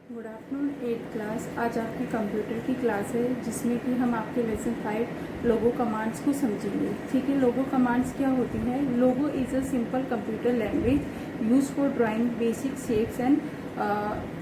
Good afternoon 8th class. आज आपकी computer की क्लास है जिसमें कि हम आपके लेसन 5 लोगो कमांड्स को समझेंगे। ठीक है, लोगो कमांड्स क्या होती हैं? Logo is a simple computer language use for drawing basic shapes and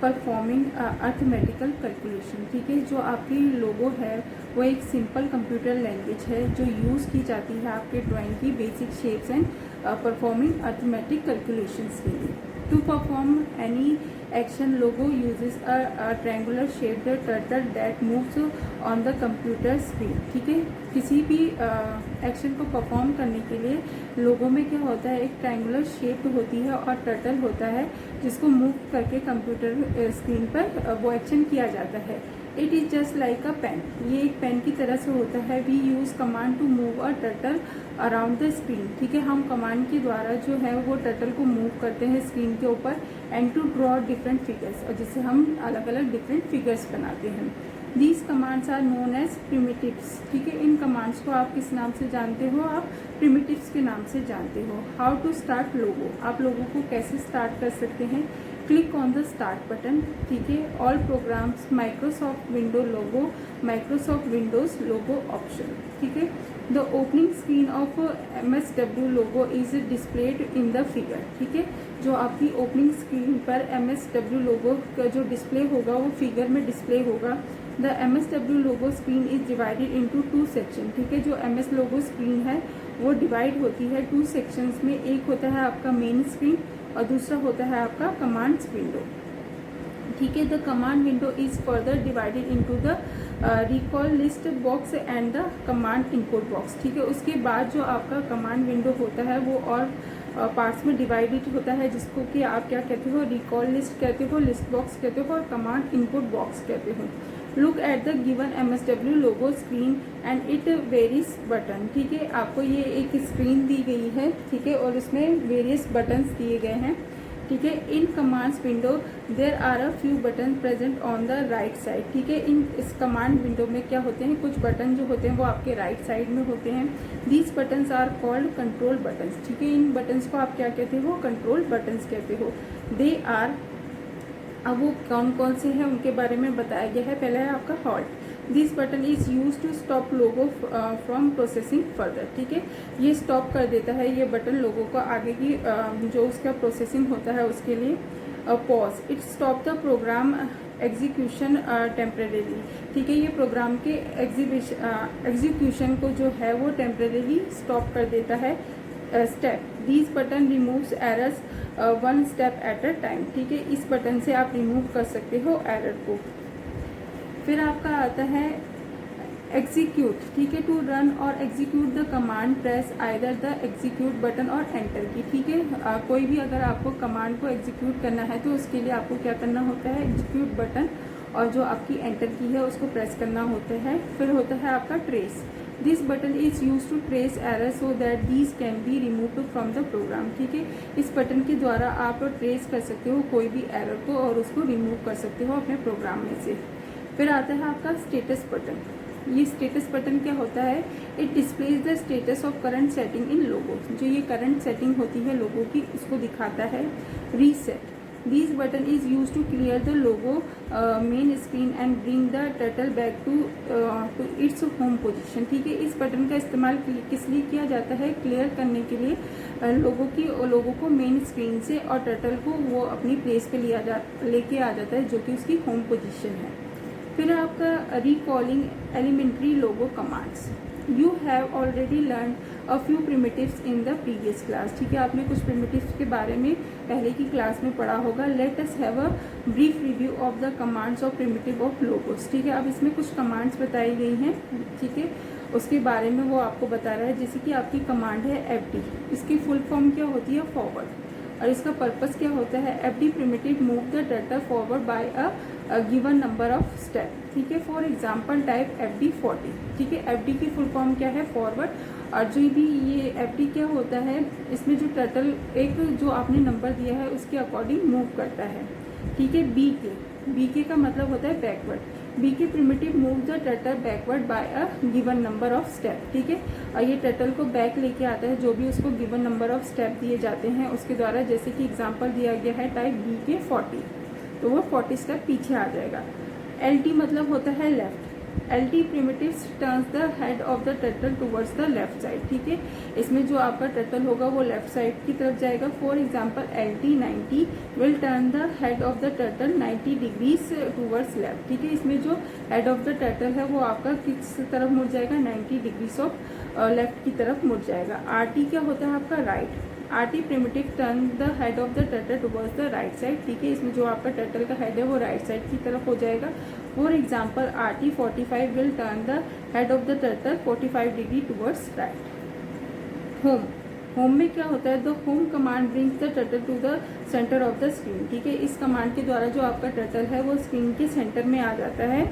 performing arithmetical calculation. ठीक है, जो आपकी लोगो है वो एक सिंपल कंप्यूटर लैंग्वेज है जो यूज़ की जाती है आपके ड्राइंग की basic shapes and performing arithmetic calculations के लिए। To perform any action logo uses a triangular shaped turtle that moves on the computer screen। ठीक है, किसी भी एक्शन को परफॉर्म करने के लिए लोगो में क्या होता है, एक ट्रायंगुलर शेप होती है और टर्टल होता है जिसको मूव करके कंप्यूटर स्क्रीन पर वो एक्शन किया जाता है। It is just like a pen, ये एक पेन की तरह से होता है। We use command to move a turtle around the screen. ठीक है, हम कमांड के द्वारा जो है वो टर्टल को मूव करते हैं स्क्रीन के ऊपर and to draw different figures, और जिससे हम अलग अलग डिफरेंट फिगर्स बनाते हैं। These commands are known as primitives. ठीक है, इन कमांड्स को आप किस नाम से जानते हो? आप प्रिमिटिव्स के नाम से जानते हो। हाउ टू स्टार्ट लोगो, आप लोगों को कैसे स्टार्ट कर सकते हैं? Click on the start button. ठीक है, ऑल प्रोग्राम्स, माइक्रोसॉफ्ट विंडो लोगो, माइक्रोसॉफ्ट विंडोज लोगो ऑप्शन। ठीक है, the opening screen of MSW logo is displayed in the figure. ठीक है, जो आपकी ओपनिंग स्क्रीन पर MSW लोगो का जो डिस्प्ले होगा वो फिगर में डिस्प्ले होगा। The MSW logo screen is divided into 2 section. ठीक है, जो MS लोगो स्क्रीन है वो डिवाइड होती है 2 सेक्शंस में। एक होता है आपका मेन स्क्रीन और दूसरा होता है आपका कमांड्स विंडो। ठीक है, the command window is further divided into the recall list box and the command input box. ठीक है, उसके बाद जो आपका कमांड विंडो होता है वो और पार्ट्स में डिवाइडेड होता है, जिसको कि आप क्या कहते हो? रिकॉल लिस्ट कहते हो, लिस्ट बॉक्स कहते हो और कमांड इनपुट बॉक्स कहते हो। Look at the given MSW logo screen and it various button. ठीक है, आपको ये एक स्क्रीन दी गई है। ठीक है, और उसमें वेरियस बटन्स दिए गए हैं। ठीक है, in commands window there are a few button present on the right side. ठीक है, इस कमांड विंडो में क्या होते हैं, कुछ बटन जो होते हैं वो आपके राइट साइड में होते हैं। These buttons are called control buttons. ठीक है, इन बटन्स को आप क्या कहते हो? कंट्रोल बटन्स कहते हो। दे आर, अब वो कौन कौन से हैं उनके बारे में बताया गया है। पहला है आपका halt. This button is use to stop Logo from processing further. ठीक है, ये स्टॉप कर देता है ये बटन लोगों को आगे की जो उसका प्रोसेसिंग होता है उसके लिए। Pause, it stop the program execution temporarily. ठीक है, ये प्रोग्राम के एग्जीक्यूशन को जो है वो टेम्परेली स्टॉप कर देता है। Step, these button removes errors 1 step at a time. ठीक है, इस बटन से आप रिमूव कर सकते हो एरर को। फिर आपका आता है एग्जीक्यूट। ठीक है, टू रन और execute the command press either the execute button और एंटर की। ठीक है, कोई भी अगर आपको कमांड को एग्जीक्यूट करना है तो उसके लिए आपको क्या करना होता है? एग्जीक्यूट बटन और जो आपकी एंटर की है उसको प्रेस करना होता है। फिर होता है आपका trace. This button is use to trace error so that these can be removed from the program. ठीक है, इस बटन के द्वारा आप ट्रेस कर सकते हो कोई भी एरर को और उसको रिमूव कर सकते हो अपने प्रोग्राम में से। फिर आता है आपका स्टेटस बटन। ये स्टेटस बटन क्या होता है? It displays the status of current setting in Logo. जो ये करंट सेटिंग होती है लोगो की उसको दिखाता है। Reset, this button is use to clear the Logo main screen and bring the turtle back to its home position. ठीक है, इस बटन का इस्तेमाल किस लिए किया जाता है? क्लियर करने के लिए लोगों को मेन स्क्रीन से और टर्टल को वो अपनी प्लेस पे लेके आ जाता है जो कि उसकी होम पोजीशन है। फिर आपका recalling elementary Logo commands. You have already learn a few primitives in the previous class. ठीक है, आपने कुछ प्रिमिटिव्स के बारे में पहले की क्लास में पढ़ा होगा। Let us have a brief review of the commands of primitive of logos. ठीक है, अब इसमें कुछ कमांड्स बताई गई हैं। ठीक है, उसके बारे में वो आपको बता रहा है। जैसे कि आपकी कमांड है FD, इसकी फुल फॉर्म क्या होती है? फॉरवर्ड। और इसका पर्पस क्या होता है? FD primitive move the turtle forward bye a given number of step. ठीक है, फॉर एग्जाम्पल टाइप FD 40। ठीक है, FD की फुल फॉर्म क्या है? फॉरवर्ड। और जो भी ये FD क्या होता है, इसमें जो टर्टल एक जो आपने नंबर दिया है उसके अकॉर्डिंग मूव करता है। ठीक है, BK का मतलब होता है backward. BK primitive move the turtle backward by a given number of step. ठीक है, और ये टर्टल को बैक लेके आता है जो भी उसको गिवन नंबर ऑफ स्टेप दिए जाते हैं उसके द्वारा। जैसे कि एग्जांपल दिया गया है टाइप BK 40। तो वो 40 स्टेप पीछे आ जाएगा। LT मतलब होता है left. LT primitive turns the head of the turtle towards the left side, ठीक है। इसमें जो आपका टर्टल होगा वो लेफ्ट साइड की तरफ जाएगा। For example LT 90 will turn the head of the turtle 90 degrees towards left, ठीक है। इसमें जो हेड ऑफ द टर्टल है वो आपका किस तरफ मुड़ जाएगा, 90 डिग्रीज ऑफ लेफ्ट की तरफ मुड़ जाएगा। RT क्या होता है आपका right. RT primitive turn the head of the turtle towards the right side, ठीक है। इसमें जो आपका टर्टल का हेड है वो राइट साइड की तरफ हो जाएगा। For example RT 45 will turn the head of the turtle 45 degree towards right. Home, home में क्या होता है, the home command brings the turtle to the centre of the screen, ठीक है। इस कमांड के द्वारा जो आपका टर्टल है वो स्क्रीन के सेंटर में आ जाता है,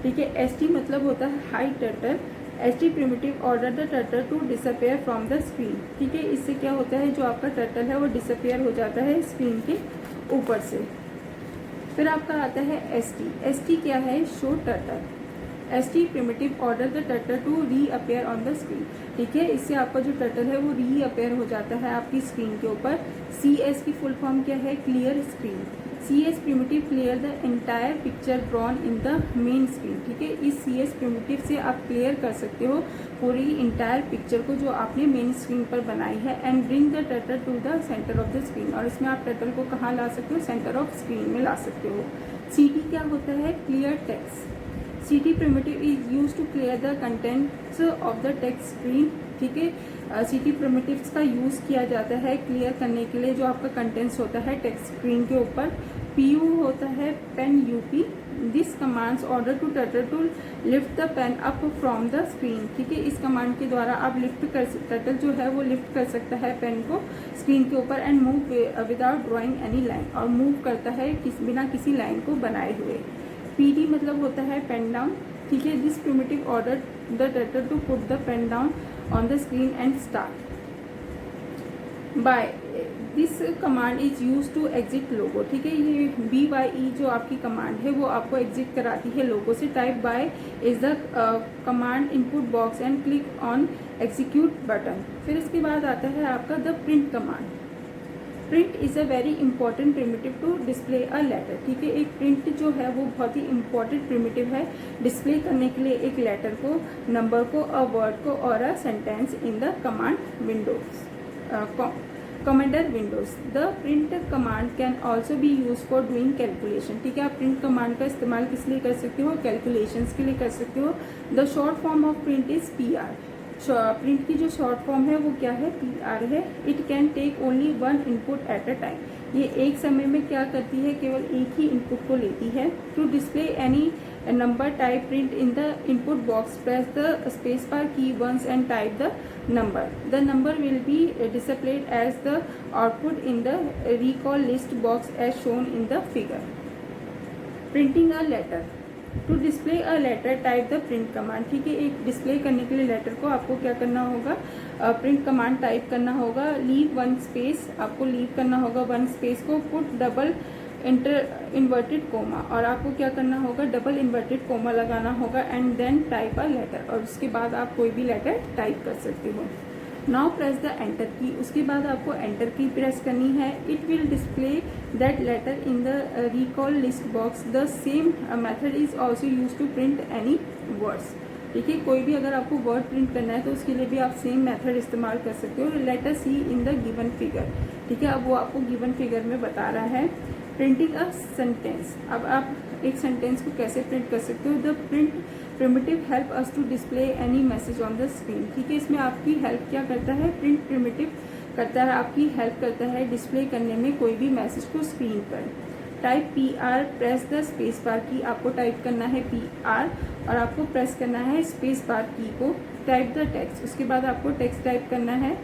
ठीक है। ST मतलब होता है hide turtle. ST primitive order the turtle to disappear from the screen, ठीक है। इससे क्या होता है, जो आपका टर्टल है वो डिसअपेयर हो जाता है स्क्रीन के ऊपर से। फिर आपका आता है ST। ST क्या है, show turtle. ST primitive order the turtle to reappear on the screen, ठीक है। इससे आपका जो टर्टल है वो रीअपेयर हो जाता है आपकी स्क्रीन के ऊपर। CS की फुल फॉर्म क्या है, clear screen. CS primitive clear the entire picture drawn in the main screen, ठीक है। इस CS प्रिमिटिव से आप क्लियर कर सकते हो पूरी इंटायर पिक्चर को जो आपने मेन स्क्रीन पर बनाई है। And bring the turtle to the centre of the screen, और इसमें आप टर्टल को कहाँ ला सकते हो, सेंटर ऑफ स्क्रीन में ला सकते हो। CT क्या होता है, clear text. CT primitive is use to clear the contents of the text screen, ठीक है। CT प्रिमिटिव्स का यूज किया जाता है क्लियर करने के लिए जो आपका कंटेंट्स होता है टेक्स्ट स्क्रीन के ऊपर। PU होता है pen UP। This commands order to turtle to lift the pen up from the screen, ठीक है। इस कमांड के द्वारा आप लिफ्ट कर, टर्टल जो है वो लिफ्ट कर सकता है पेन को स्क्रीन के ऊपर। And move without drawing any line, और मूव करता है बिना किसी लाइन को बनाए हुए। PD मतलब होता है पेन डाउन, ठीक है। This primitive order the turtle to put the pen down on the screen and start. Bye this command is use to exit Logo, ठीक है। ये BYE जो आपकी कमांड है वो आपको एग्जिट कराती है लोगो से। Type by is the command input box and click on execute button. फिर इसके बाद आता है आपका the print command. Print is a very important primitive to display a letter, ठीक है। एक प्रिंट जो है वो बहुत ही इंपॉर्टेंट प्रिमिटिव है डिस्प्ले करने के लिए एक लेटर को, नंबर को, अ वर्ड को और a sentence in the command Windows, commander Windows. The print command can also B use for doing calculation, ठीक है। आप प्रिंट कमांड का इस्तेमाल किस लिए कर सकते हो, कैलकुलेशंस के लिए कर सकते हो। The short form of print is PR। Print की जो शॉर्ट फॉर्म है वो क्या है, PR है। It can take only one input at a time. ये एक समय में क्या करती है, केवल एक ही इनपुट को लेती है। To display any number type print in the input box, press the space bar key once and type the number. The number will be displayed as the output in the recall list box as shown in the figure. Printing a letter. To display a letter, type the print command, ठीक है। एक display करने के लिए letter को आपको क्या करना होगा, प्रिंट कमांड टाइप करना होगा। लीव वन स्पेस, आपको लीव करना होगा वन स्पेस को। पुट डबल इन्वर्टेड कोमा, और आपको क्या करना होगा, डबल इन्वर्टेड कोमा लगाना होगा। And then type a letter, और उसके बाद आप कोई भी लेटर टाइप कर सकते हो। नाउ प्रेस द एंटर की, उसके बाद आपको एंटर की प्रेस करनी है। It will display that letter in the recall list box. The same method is also use to print any words, ठीक है। कोई भी अगर आपको वर्ड प्रिंट करना है तो उसके लिए भी आप सेम मेथड इस्तेमाल कर सकते हो। Let us see in the given figure, ठीक है। अब वो आपको गिवन फिगर में बता रहा है। प्रिंटिंग अ सेंटेंस, अब आप एक सेंटेंस को कैसे प्रिंट कर सकते हो। The print primitive help us to display any message on the screen, ठीक है। इसमें आपकी हेल्प क्या करता है, प्रिंट प्रिमिटिव करता है, आपकी हेल्प करता है डिस्प्ले करने में कोई भी मैसेज को स्क्रीन पर। Type PR, press the space bar की, आपको टाइप करना है PR और आपको प्रेस करना है स्पेस बार की को। टाइप द टेक्स्ट, उसके बाद आपको टेक्स्ट टाइप करना है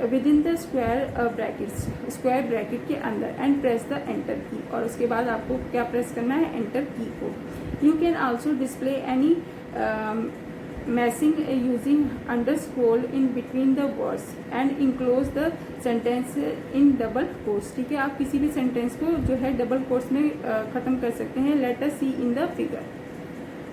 with in the square brackets, square bracket के अंदर। एंड प्रेस द एंटर की, और उसके बाद आपको क्या प्रेस करना है, एंटर की को। You can also display any मैसिंग using underscore in between the words and enclose the sentence in double quotes, ठीक है। आप किसी भी सेंटेंस को जो है डबल कोट्स में ख़त्म कर सकते हैं। Let us see in the figure.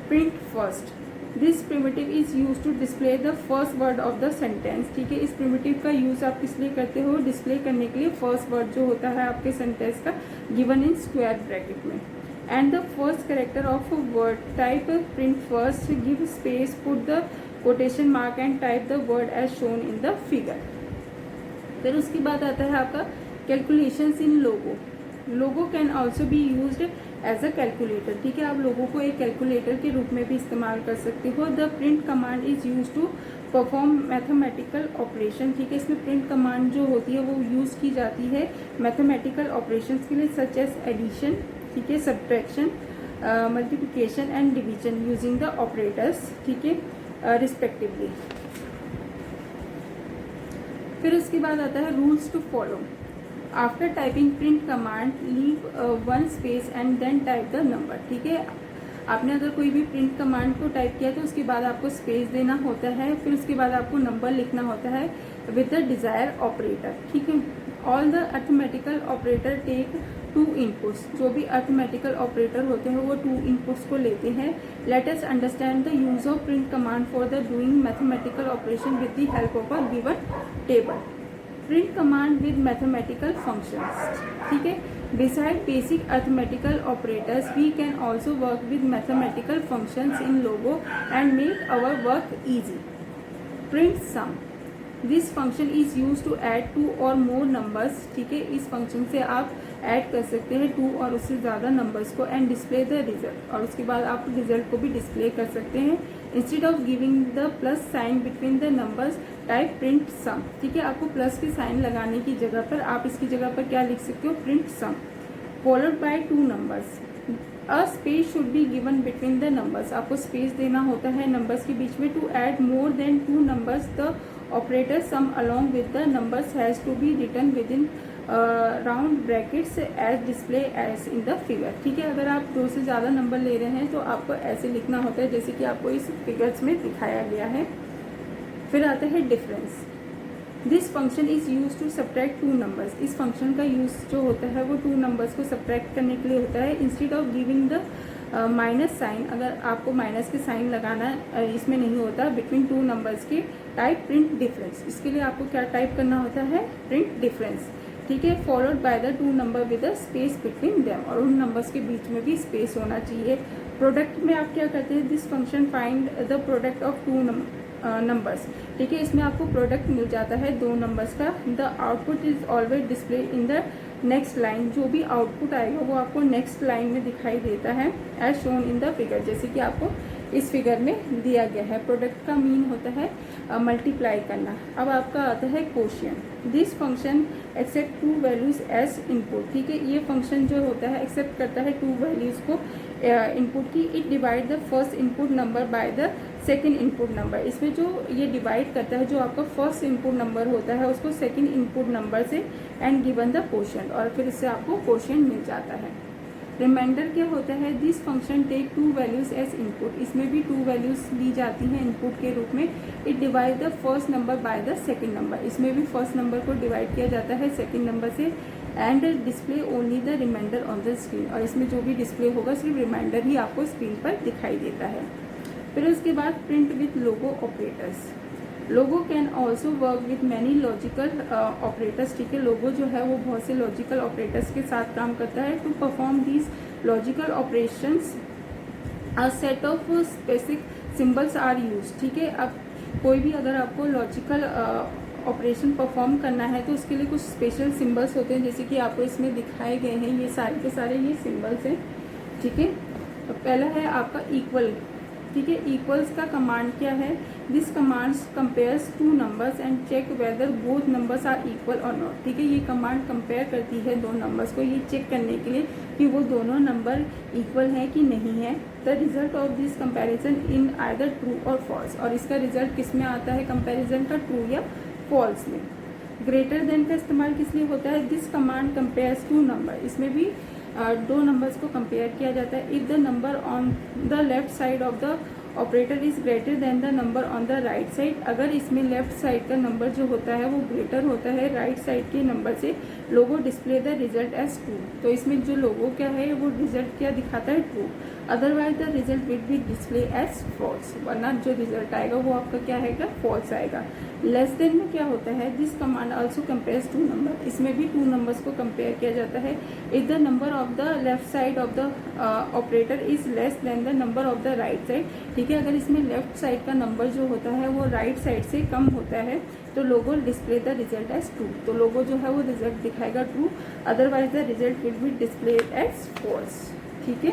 Print first, this primitive is use to display the first word of the sentence. ठीक है, इस प्रिमिटिव का यूज आप किस लिए करते हो, डिस्प्ले करने के लिए फर्स्ट वर्ड जो होता है आपके सेंटेंस का गिवन इन स्क्वायर ब्रैकेट में। And the first character of word type print first, give space, put the quotation mark and type the word as shown in the figure. फिर उसके बाद आता है आपका calculations in Logo. Logo can also be used as a calculator. ठीक है, आप लोगों को एक कैलकुलेटर के रूप में भी इस्तेमाल कर सकते हो। The print command is use to perform mathematical operation. ठीक है, इसमें प्रिंट कमांड जो होती है वो यूज की जाती है मैथमेटिकल ऑपरेशन के लिए, सच एज एडिशन, ठीक है, subtraction, multiplication and division using the operators, ठीक है, रिस्पेक्टिवली। फिर उसके बाद आता है rules to follow. After typing print command leave 1 space and then type the number. ठीक है, आपने अगर कोई भी प्रिंट कमांड को टाइप किया तो उसके बाद आपको स्पेस देना होता है, फिर उसके बाद आपको नंबर लिखना होता है विद द डिजायर ऑपरेटर। ठीक है, all the arithmetical operator take 2 inputs. जो भी अर्थमेटिकल ऑपरेटर होते हैं वो 2 इनपुट्स को लेते हैं। Let us understand the use of print command for the doing mathematical operation with the help of a given table. Print command with mathematical functions. ठीक है, beside basic arithmetical operators we can also work with mathematical functions in logo and make our work easy. Print sum, this function is used to add 2 or more numbers. ठीक है, इस function से आप add कर सकते हैं 2 और उससे ज़्यादा नंबर्स को एंड डिस्प्ले द रिजल्ट, और उसके बाद आप रिजल्ट को भी डिस्प्ले कर सकते हैं। Instead of giving the plus sign between the numbers type print sum. ठीक है, आपको प्लस के साइन लगाने की जगह पर आप इसकी जगह पर क्या लिख सकते हो, print sum followed by 2 numbers. A space should be given between the numbers. आपको स्पेस देना होता है नंबर्स के बीच में। To add more than 2 numbers the operator sum along with the numbers has to be written within round brackets as display as in the figure. ठीक है, अगर आप 2 से ज़्यादा नंबर ले रहे हैं तो आपको ऐसे लिखना होता है जैसे कि आपको इस फिगर्स में दिखाया गया है। फिर आता है difference. This function is use to subtract 2 numbers. इस फंक्शन का यूज जो होता है वो 2 नंबर्स को सब्ट्रैक्ट करने के लिए होता है। Instead of giving the minus sign, अगर आपको माइनस के साइन लगाना इसमें नहीं होता बिटवीन 2 नंबर्स के, टाइप प्रिंट डिफरेंस। इसके लिए आपको क्या टाइप करना होता है, प्रिंट डिफरेंस। ठीक है, followed by the 2 number with a space between them, और उन नंबर्स के बीच में भी स्पेस होना चाहिए। प्रोडक्ट में आप क्या करते हैं, this function find the product of 2 numbers. ठीक है, इसमें आपको प्रोडक्ट मिल जाता है 2 नंबर्स का। The output is always display in the next line. जो भी आउटपुट आएगा वो आपको नेक्स्ट लाइन में दिखाई देता है as shown in the figure, जैसे कि आपको इस फिगर में दिया गया है। प्रोडक्ट का मीन होता है मल्टीप्लाई करना। अब आपका आता है quotient. This function except 2 values as input. ठीक है, ये फंक्शन जो होता है एक्सेप्ट करता है 2 वैल्यूज को इनपुट की। It divide the first input number by the second input number. इसमें जो ये डिवाइड करता है, जो आपका फर्स्ट इनपुट नंबर होता है उसको सेकेंड इनपुट नंबर से एंड गिवन द कोशिएंट, और फिर इससे आपको कोशिएंट मिल जाता है। रिमाइंडर क्या होता है, this function take 2 values as input. इसमें भी 2 वैल्यूज ली जाती हैं इनपुट के रूप में। It divide the first number by the second number. इसमें भी फर्स्ट नंबर को डिवाइड किया जाता है सेकेंड नंबर से and display only the remainder on the screen, और इसमें जो भी डिस्प्ले होगा सिर्फ रिमाइंडर ही आपको स्क्रीन पर दिखाई देता है। फिर उसके बाद print with logo operators. Logo can also work with many logical operators. ठीक है, लोगो जो है वो बहुत से लॉजिकल ऑपरेटर्स के साथ काम करता है। To perform these logical operations a set of specific symbols are use. ठीक है, अब कोई भी अगर आपको लॉजिकल ऑपरेशन परफॉर्म करना है तो उसके लिए कुछ स्पेशल सिम्बल्स होते हैं, जैसे कि आपको इसमें दिखाए गए हैं। ये सारे के सारे ये सिम्बल्स हैं। ठीक है, तो पहला है आपका इक्वल। ठीक है, इक्वल्स का कमांड क्या है, this commands compares 2 numbers and check whether both numbers are equal और नॉट। ठीक है, ये कमांड कंपेयर करती है 2 नंबर्स को, ये चेक करने के लिए कि वो दोनों नंबर इक्वल हैं कि नहीं है। The result of this comparison in either true और फॉल्स, और इसका रिजल्ट किस में आता है, कंपैरिजन का ट्रू या फॉल्स में। ग्रेटर देन का इस्तेमाल किस लिए होता है, दिस कमांड कंपेयर्स 2 नंबर। इसमें भी 2 नंबर्स को कंपेयर किया जाता है। If the number on the left side of the operator is greater than the number on the right side. अगर इसमें लेफ्ट साइड का नंबर जो होता है वो ग्रेटर होता है राइट साइड के नंबर से, Logo display the result as true. तो इसमें जो लोगो क्या है वो रिजल्ट क्या दिखाता है, true. Otherwise the result will be display as false, वरना जो रिजल्ट आएगा वो आपका क्या आएगा, फॉल्स आएगा। लेस देन में क्या होता है, this command also compares two number, इसमें भी टू नंबर्स को कंपेयर किया जाता है। If the number of the left side of the operator is less than the number of the right side, ठीक है, अगर इसमें लेफ्ट साइड का नंबर जो होता है वो राइट साइड से कम होता है तो Logo display the result as true, तो लोगो जो है वो रिजल्ट दिखाएगा true. Otherwise the result will be display as false, ठीक है।